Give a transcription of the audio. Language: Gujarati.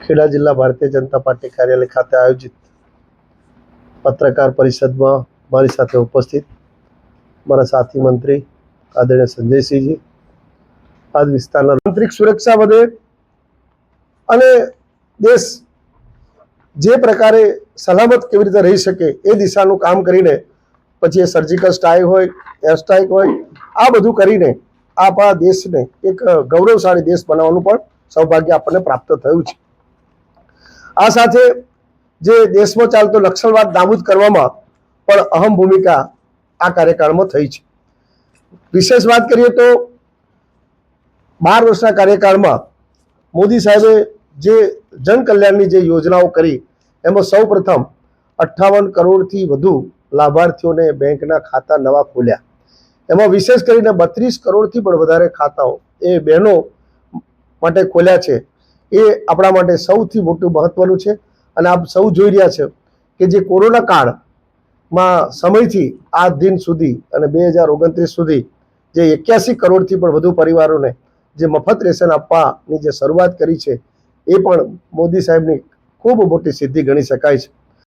ખેડા જિલ્લા ભારતીય જનતા પાર્ટી કાર્યાલય ખાતે આયોજિત પત્રકાર પરિષદમાં મારી સાથે ઉપસ્થિત મારા સાથી મંત્રી આદરણીય સંજયસિંહજી, આ વિસ્તારના આંતરિક સુરક્ષા વધે અને દેશ જે પ્રકારે સલામત કેવી રીતે રહી શકે એ દિશાનું કામ કરીને પછી એ સર્જિકલ સ્ટ્રાઇક હોય, એર સ્ટ્રાઇક હોય, આ બધું કરીને આપણા દેશને એક ગૌરવશાળી દેશ બનાવવાનું પણ સૌભાગ્ય આપણને પ્રાપ્ત થયું છે। આ સાથે જે દેશમાં ચાલતો નક્સલવાદ નાબૂદ કરવામાં પણ અહમ ભૂમિકા આ કાર્યકાળમાં થઈ છે। વિશેષ વાત કરીએ તો 12 વર્ષના કાર્યકાળમાં મોદી સાહેબે જે જનકલ્યાણની જે યોજનાઓ કરી એમાં સૌ પ્રથમ 58 કરોડથી વધુ લાભાર્થીઓને બેંકના ખાતા નવા ખોલ્યા। એમાં વિશેષ કરીને 32 કરોડથી પણ વધારે ખાતાઓ એ બહેનો માટે ખોલ્યા છે। એ આપણા માટે સૌથી મોટું મહત્વનું છે અને આપ સૌ જોઈ રહ્યા છો કે જે કોરોના કાળમાં સમયથી આ દિન સુધી અને 2029 સુધી જે 81 કરોડથી પણ વધુ પરિવારોને જે મફત રેશન આપવાની જે શરૂઆત કરી છે એ પણ મોદી સાહેબની ખૂબ મોટી સિદ્ધિ ગણી શકાય છે।